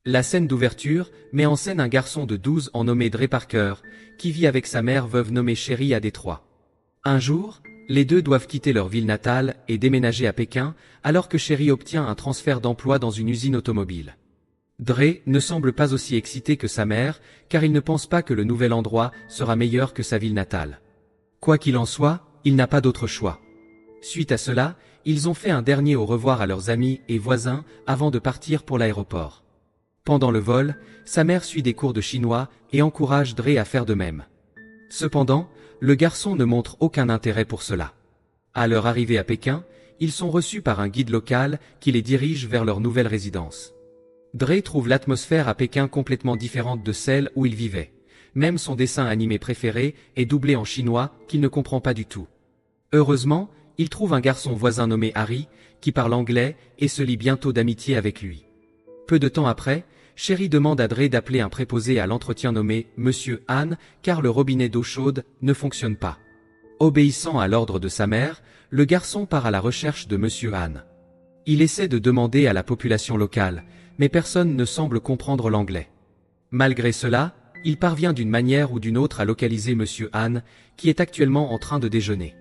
La scène d'ouverture met en scène un garçon de 12 ans nommé Dre Parker, qui vit avec sa mère veuve nommée Sherry à Détroit. Un jour, les deux doivent quitter leur ville natale et déménager à Pékin, alors que Sherry obtient un transfert d'emploi dans une usine automobile. Dre ne semble pas aussi excité que sa mère, car il ne pense pas que le nouvel endroit sera meilleur que sa ville natale. Quoi qu'il en soit, il n'a pas d'autre choix. Suite à cela, ils ont fait un dernier au revoir à leurs amis et voisins avant de partir pour l'aéroport. Pendant le vol, sa mère suit des cours de chinois et encourage Dre à faire de même. Cependant, le garçon ne montre aucun intérêt pour cela. À leur arrivée à Pékin, ils sont reçus par un guide local qui les dirige vers leur nouvelle résidence. Dre trouve l'atmosphère à Pékin complètement différente de celle où il vivait. Même son dessin animé préféré est doublé en chinois qu'il ne comprend pas du tout. Heureusement, il trouve un garçon voisin nommé Harry, qui parle anglais et se lie bientôt d'amitié avec lui. Peu de temps après, Sherry demande à Dre d'appeler un préposé à l'entretien nommé Monsieur Han, car le robinet d'eau chaude ne fonctionne pas. Obéissant à l'ordre de sa mère, le garçon part à la recherche de Monsieur Han. Il essaie de demander à la population locale, mais personne ne semble comprendre l'anglais. Malgré cela, il parvient d'une manière ou d'une autre à localiser Monsieur Han, qui est actuellement en train de déjeuner.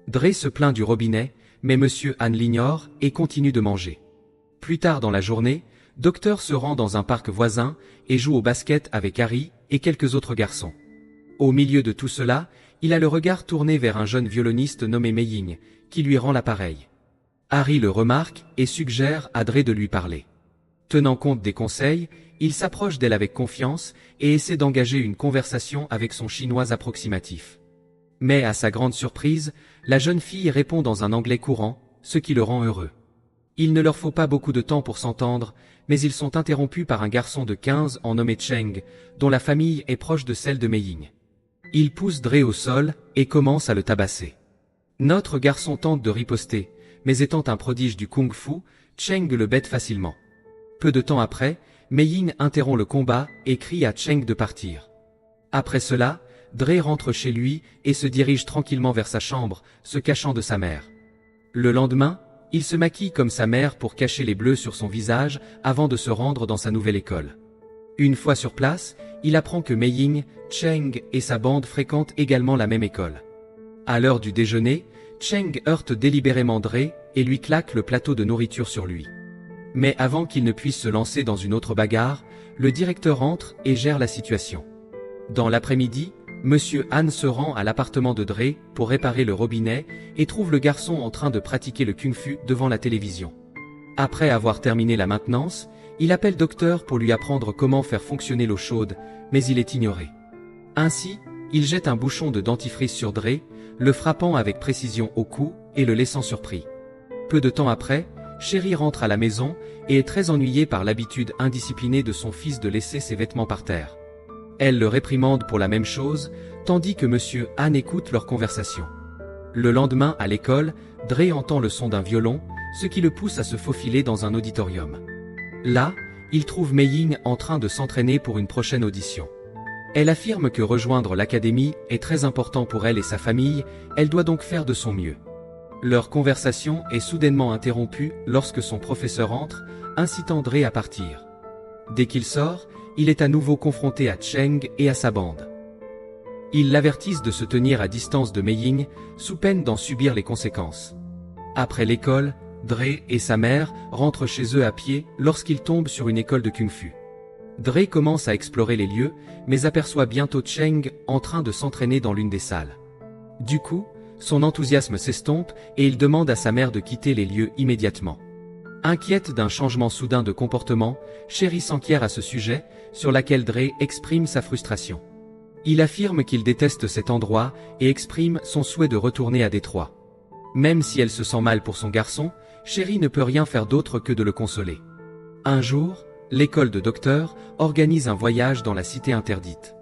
Dre se plaint du robinet, mais Monsieur Han l'ignore et continue de manger. Plus tard dans la journée, Docteur se rend dans un parc voisin et joue au basket avec Harry et quelques autres garçons. Au milieu de tout cela, il a le regard tourné vers un jeune violoniste nommé Mei Ying, qui lui rend l'appareil. Harry le remarque et suggère à Dre de lui parler. Tenant compte des conseils, il s'approche d'elle avec confiance et essaie d'engager une conversation avec son chinois approximatif. Mais à sa grande surprise, la jeune fille répond dans un anglais courant, ce qui le rend heureux. Il ne leur faut pas beaucoup de temps pour s'entendre, mais ils sont interrompus par un garçon de 15 ans nommé Cheng, dont la famille est proche de celle de Mei Ying. Il pousse Dre au sol et commence à le tabasser. Notre garçon tente de riposter, mais étant un prodige du kung-fu, Cheng le bête facilement. Peu de temps après, Mei Ying interrompt le combat et crie à Cheng de partir. Après cela, Dre rentre chez lui et se dirige tranquillement vers sa chambre, se cachant de sa mère. Le lendemain, il se maquille comme sa mère pour cacher les bleus sur son visage avant de se rendre dans sa nouvelle école. Une fois sur place, il apprend que Mei Ying, Cheng et sa bande fréquentent également la même école. À l'heure du déjeuner, Cheng heurte délibérément Dre et lui claque le plateau de nourriture sur lui. Mais avant qu'il ne puisse se lancer dans une autre bagarre, le directeur entre et gère la situation. Dans l'après-midi, Monsieur Han se rend à l'appartement de Dre pour réparer le robinet et trouve le garçon en train de pratiquer le kung-fu devant la télévision. Après avoir terminé la maintenance, il appelle Docteur pour lui apprendre comment faire fonctionner l'eau chaude, mais il est ignoré. Ainsi, il jette un bouchon de dentifrice sur Dre, le frappant avec précision au cou et le laissant surpris. Peu de temps après, Sherry rentre à la maison et est très ennuyée par l'habitude indisciplinée de son fils de laisser ses vêtements par terre. Elle le réprimande pour la même chose, tandis que Monsieur Han écoute leur conversation. Le lendemain, à l'école, Dre entend le son d'un violon, ce qui le pousse à se faufiler dans un auditorium. Là, il trouve Mei Ying en train de s'entraîner pour une prochaine audition. Elle affirme que rejoindre l'académie est très important pour elle et sa famille, elle doit donc faire de son mieux. Leur conversation est soudainement interrompue lorsque son professeur entre, incitant Dre à partir. Dès qu'il sort, il est à nouveau confronté à Cheng et à sa bande. Ils l'avertissent de se tenir à distance de Mei Ying, sous peine d'en subir les conséquences. Après l'école, Dre et sa mère rentrent chez eux à pied lorsqu'ils tombent sur une école de kung-fu. Dre commence à explorer les lieux, mais aperçoit bientôt Cheng en train de s'entraîner dans l'une des salles. Du coup, son enthousiasme s'estompe et il demande à sa mère de quitter les lieux immédiatement. Inquiète d'un changement soudain de comportement, Sherry s'enquiert à ce sujet, sur laquelle Dre exprime sa frustration. Il affirme qu'il déteste cet endroit et exprime son souhait de retourner à Détroit. Même si elle se sent mal pour son garçon, Sherry ne peut rien faire d'autre que de le consoler. Un jour, l'école de Docteur organise un voyage dans la cité interdite.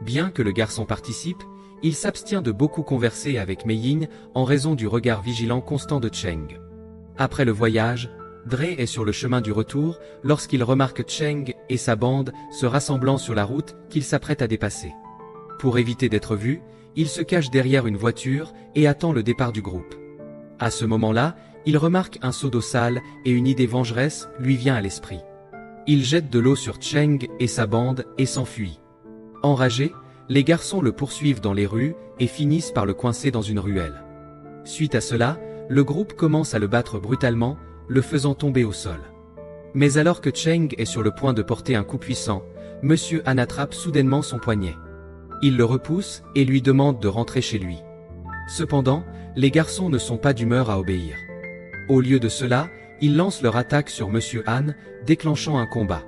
Bien que le garçon participe, il s'abstient de beaucoup converser avec Mei Ying en raison du regard vigilant constant de Cheng. Après le voyage, Dre est sur le chemin du retour lorsqu'il remarque Cheng et sa bande se rassemblant sur la route qu'il s'apprête à dépasser. Pour éviter d'être vu, il se cache derrière une voiture et attend le départ du groupe. À ce moment-là, il remarque un seau d'eau sale et une idée vengeresse lui vient à l'esprit. Il jette de l'eau sur Cheng et sa bande et s'enfuit. Enragés, les garçons le poursuivent dans les rues et finissent par le coincer dans une ruelle. Suite à cela, le groupe commence à le battre brutalement, le faisant tomber au sol. Mais alors que Cheng est sur le point de porter un coup puissant, Monsieur Han attrape soudainement son poignet. Il le repousse et lui demande de rentrer chez lui. Cependant, les garçons ne sont pas d'humeur à obéir. Au lieu de cela, ils lancent leur attaque sur Monsieur Han, déclenchant un combat.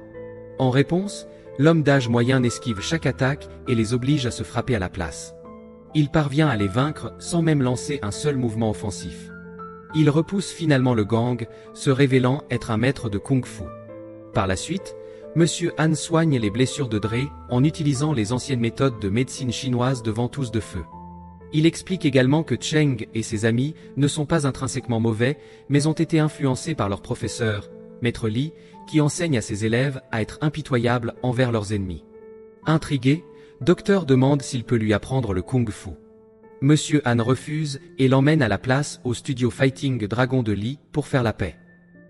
En réponse, l'homme d'âge moyen esquive chaque attaque et les oblige à se frapper à la place. Il parvient à les vaincre sans même lancer un seul mouvement offensif. Il repousse finalement le gang, se révélant être un maître de kung-fu. Par la suite, Monsieur Han soigne les blessures de Dre en utilisant les anciennes méthodes de médecine chinoise de ventouse de feu. Il explique également que Cheng et ses amis ne sont pas intrinsèquement mauvais, mais ont été influencés par leur professeur, Maître Li, qui enseigne à ses élèves à être impitoyables envers leurs ennemis. Intrigué, Docteur demande s'il peut lui apprendre le kung-fu. Monsieur Han refuse et l'emmène à la place au studio Fighting Dragon de Li pour faire la paix.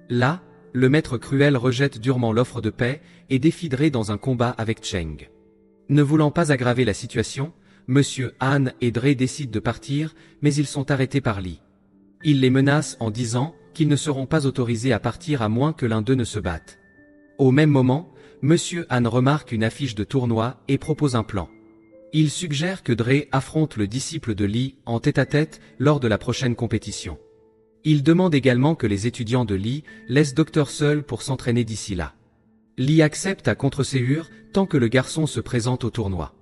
Là, le maître cruel rejette durement l'offre de paix et défie Dre dans un combat avec Cheng. Ne voulant pas aggraver la situation, Monsieur Han et Dre décident de partir, mais ils sont arrêtés par Li. Il les menace en disant qu'ils ne seront pas autorisés à partir à moins que l'un d'eux ne se batte. Au même moment, Monsieur Han remarque une affiche de tournoi et propose un plan. Il suggère que Dre affronte le disciple de Li en tête-à-tête lors de la prochaine compétition. Il demande également que les étudiants de Li laissent Docteur seul pour s'entraîner d'ici là. Li accepte à contre-séhur tant que le garçon se présente au tournoi.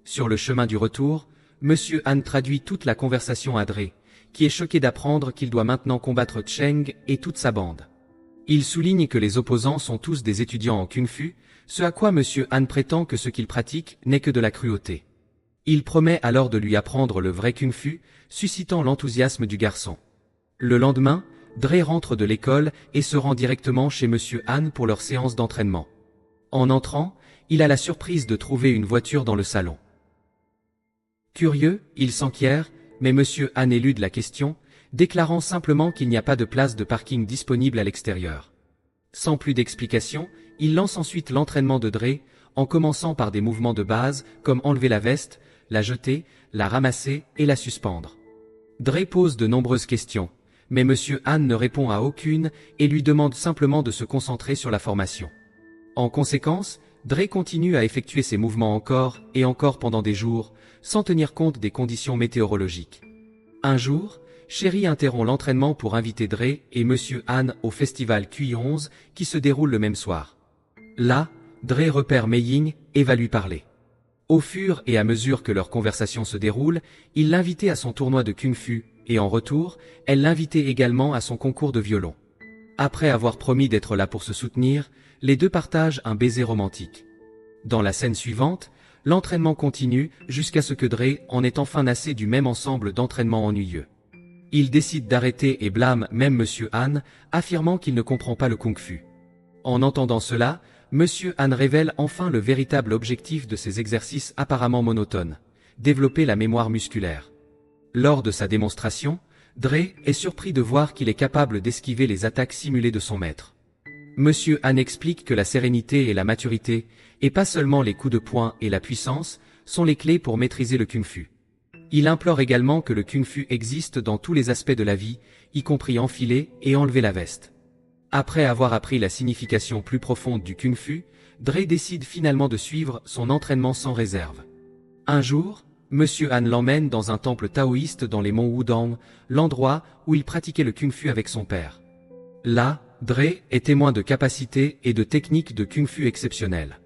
Sur le chemin du retour, Monsieur Han traduit toute la conversation à Dre, qui est choqué d'apprendre qu'il doit maintenant combattre Cheng et toute sa bande. Il souligne que les opposants sont tous des étudiants en kung-fu, ce à quoi Monsieur Han prétend que ce qu'il pratique n'est que de la cruauté. Il promet alors de lui apprendre le vrai kung-fu, suscitant l'enthousiasme du garçon. Le lendemain, Dre rentre de l'école et se rend directement chez Monsieur Han pour leur séance d'entraînement. En entrant, il a la surprise de trouver une voiture dans le salon. Curieux, il s'enquiert, mais Monsieur Han élude la question, déclarant simplement qu'il n'y a pas de place de parking disponible à l'extérieur. Sans plus d'explications, il lance ensuite l'entraînement de Dre, en commençant par des mouvements de base, comme enlever la veste, la jeter, la ramasser et la suspendre. Dre pose de nombreuses questions, mais Monsieur Han ne répond à aucune et lui demande simplement de se concentrer sur la formation. En conséquence, Dre continue à effectuer ses mouvements encore et encore pendant des jours, sans tenir compte des conditions météorologiques. Un jour, Sherry interrompt l'entraînement pour inviter Dre et Monsieur Han au festival QI11 qui se déroule le même soir. Là, Dre repère Mei Ying et va lui parler. Au fur et à mesure que leur conversation se déroule, il l'invitait à son tournoi de kung-fu, et en retour, elle l'invitait également à son concours de violon. Après avoir promis d'être là pour se soutenir, les deux partagent un baiser romantique. Dans la scène suivante, l'entraînement continue jusqu'à ce que Dre en ait enfin assez du même ensemble d'entraînements ennuyeux. Il décide d'arrêter et blâme même Monsieur Han, affirmant qu'il ne comprend pas le kung-fu. En entendant cela, Monsieur Han révèle enfin le véritable objectif de ces exercices apparemment monotones, développer la mémoire musculaire. Lors de sa démonstration, Dre est surpris de voir qu'il est capable d'esquiver les attaques simulées de son maître. Monsieur Han explique que la sérénité et la maturité, et pas seulement les coups de poing et la puissance, sont les clés pour maîtriser le kung-fu. Il implore également que le kung-fu existe dans tous les aspects de la vie, y compris enfiler et enlever la veste. Après avoir appris la signification plus profonde du kung-fu, Dre décide finalement de suivre son entraînement sans réserve. Un jour, Monsieur Han l'emmène dans un temple taoïste dans les monts Wudang, l'endroit où il pratiquait le kung-fu avec son père. Là, Dre est témoin de capacités et de techniques de kung-fu exceptionnelles.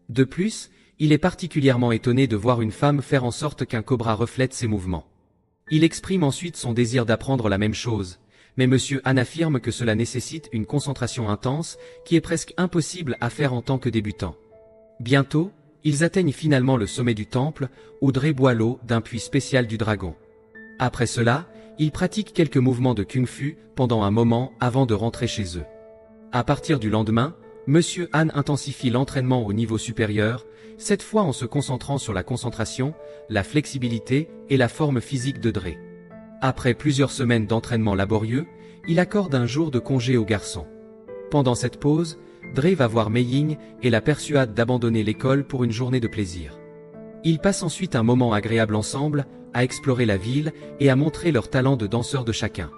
De plus, il est particulièrement étonné de voir une femme faire en sorte qu'un cobra reflète ses mouvements. Il exprime ensuite son désir d'apprendre la même chose, mais Monsieur Han affirme que cela nécessite une concentration intense qui est presque impossible à faire en tant que débutant. Bientôt, ils atteignent finalement le sommet du temple, où Dre boit l'eau d'un puits spécial du dragon. Après cela, ils pratiquent quelques mouvements de kung-fu pendant un moment avant de rentrer chez eux. À partir du lendemain, Monsieur Han intensifie l'entraînement au niveau supérieur, cette fois en se concentrant sur la concentration, la flexibilité et la forme physique de Dre. Après plusieurs semaines d'entraînement laborieux, il accorde un jour de congé au garçon. Pendant cette pause, Dre va voir Mei Ying et la persuade d'abandonner l'école pour une journée de plaisir. Ils passent ensuite un moment agréable ensemble, à explorer la ville et à montrer leur talent de danseur de chacun.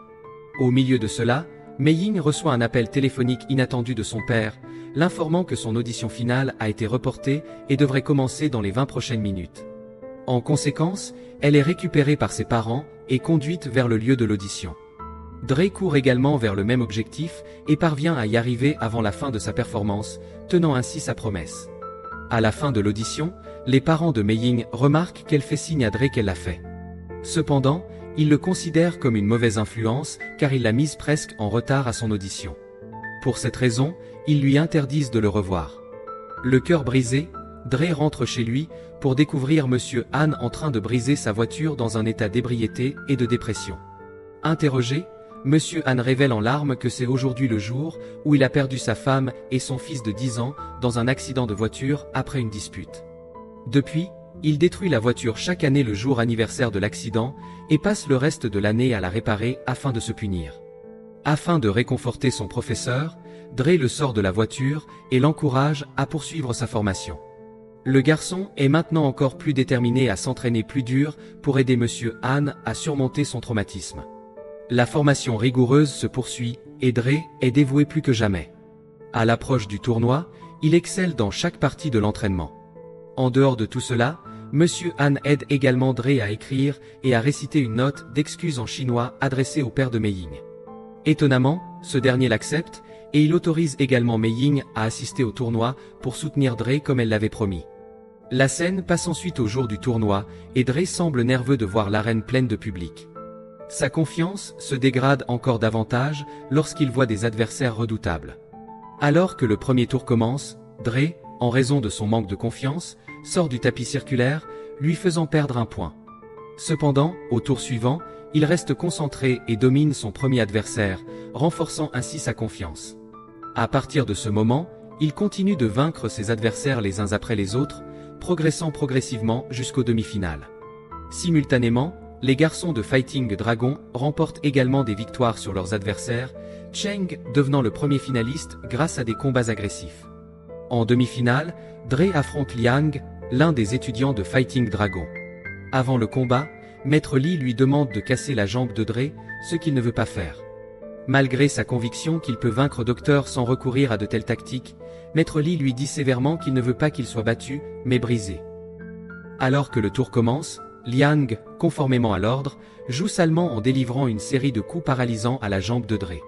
Au milieu de cela, Mei Ying reçoit un appel téléphonique inattendu de son père, l'informant que son audition finale a été reportée et devrait commencer dans les 20 prochaines minutes. En conséquence, elle est récupérée par ses parents et conduite vers le lieu de l'audition. Dre court également vers le même objectif et parvient à y arriver avant la fin de sa performance, tenant ainsi sa promesse. À la fin de l'audition, les parents de Mei Ying remarquent qu'elle fait signe à Dre qu'elle l'a fait. Cependant, ils le considèrent comme une mauvaise influence car il l'a mise presque en retard à son audition. Pour cette raison, ils lui interdisent de le revoir. Le cœur brisé, Dre rentre chez lui pour découvrir Monsieur Han en train de briser sa voiture dans un état d'ébriété et de dépression. Interrogé, Monsieur Han révèle en larmes que c'est aujourd'hui le jour où il a perdu sa femme et son fils de 10 ans dans un accident de voiture après une dispute. Depuis, il détruit la voiture chaque année le jour anniversaire de l'accident et passe le reste de l'année à la réparer afin de se punir. Afin de réconforter son professeur, Dre le sort de la voiture et l'encourage à poursuivre sa formation. Le garçon est maintenant encore plus déterminé à s'entraîner plus dur pour aider Monsieur Han à surmonter son traumatisme. La formation rigoureuse se poursuit et Dre est dévoué plus que jamais. À l'approche du tournoi, il excelle dans chaque partie de l'entraînement. En dehors de tout cela, Monsieur Han aide également Dre à écrire et à réciter une note d'excuse en chinois adressée au père de Mei Ying. Étonnamment, ce dernier l'accepte et il autorise également Mei Ying à assister au tournoi pour soutenir Dre comme elle l'avait promis. La scène passe ensuite au jour du tournoi et Dre semble nerveux de voir l'arène pleine de public. Sa confiance se dégrade encore davantage lorsqu'il voit des adversaires redoutables. Alors que le premier tour commence, Dre, en raison de son manque de confiance, sort du tapis circulaire, lui faisant perdre un point. Cependant, au tour suivant, il reste concentré et domine son premier adversaire, renforçant ainsi sa confiance. À partir de ce moment, il continue de vaincre ses adversaires les uns après les autres, progressant progressivement jusqu'aux demi-finales. Simultanément, les garçons de Fighting Dragon remportent également des victoires sur leurs adversaires, Cheng devenant le premier finaliste grâce à des combats agressifs. En demi-finale, Dre affronte Liang, l'un des étudiants de Fighting Dragon. Avant le combat, Maître Li lui demande de casser la jambe de Dre, ce qu'il ne veut pas faire. Malgré sa conviction qu'il peut vaincre Docteur sans recourir à de telles tactiques, Maître Li lui dit sévèrement qu'il ne veut pas qu'il soit battu, mais brisé. Alors que le tour commence, Liang, conformément à l'ordre, joue salement en délivrant une série de coups paralysants à la jambe de Dre.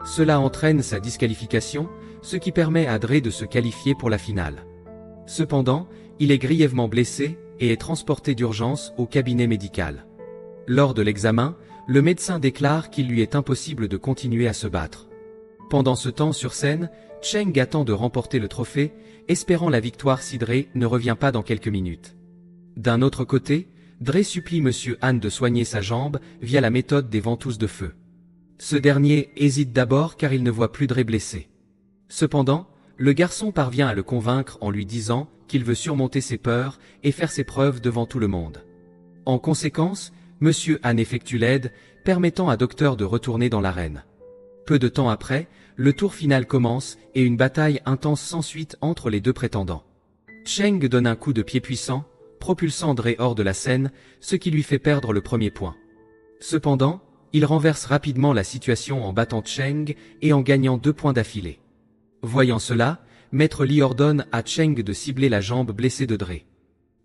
Cela entraîne sa disqualification, ce qui permet à Dre de se qualifier pour la finale. Cependant, il est grièvement blessé et est transporté d'urgence au cabinet médical. Lors de l'examen, le médecin déclare qu'il lui est impossible de continuer à se battre. Pendant ce temps sur scène, Cheng attend de remporter le trophée, espérant la victoire si Dre ne revient pas dans quelques minutes. D'un autre côté, Dre supplie Monsieur Han de soigner sa jambe via la méthode des ventouses de feu. Ce dernier hésite d'abord car il ne voit plus Dre blessé. Cependant, le garçon parvient à le convaincre en lui disant qu'il veut surmonter ses peurs et faire ses preuves devant tout le monde. En conséquence, Monsieur Han effectue l'aide, permettant à Docteur de retourner dans l'arène. Peu de temps après, le tour final commence et une bataille intense s'ensuit entre les deux prétendants. Cheng donne un coup de pied puissant, propulsant Dre hors de la scène, ce qui lui fait perdre le premier point. Cependant, il renverse rapidement la situation en battant Cheng et en gagnant 2 points d'affilée. Voyant cela, Maître Li ordonne à Cheng de cibler la jambe blessée de Dre.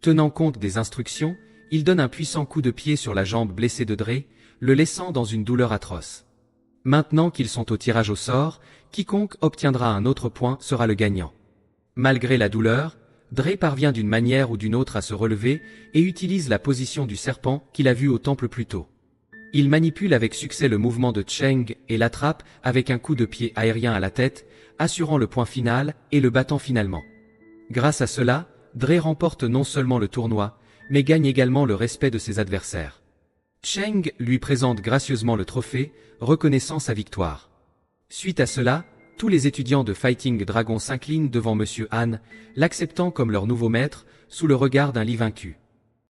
Tenant compte des instructions, il donne un puissant coup de pied sur la jambe blessée de Dre, le laissant dans une douleur atroce. Maintenant qu'ils sont au tirage au sort, quiconque obtiendra un autre point sera le gagnant. Malgré la douleur, Dre parvient d'une manière ou d'une autre à se relever et utilise la position du serpent qu'il a vu au temple plus tôt. Il manipule avec succès le mouvement de Cheng et l'attrape avec un coup de pied aérien à la tête, assurant le point final et le battant finalement. Grâce à cela, Dre remporte non seulement le tournoi, mais gagne également le respect de ses adversaires. Cheng lui présente gracieusement le trophée, reconnaissant sa victoire. Suite à cela, tous les étudiants de Fighting Dragon s'inclinent devant Monsieur Han, l'acceptant comme leur nouveau maître, sous le regard d'un Li vaincu.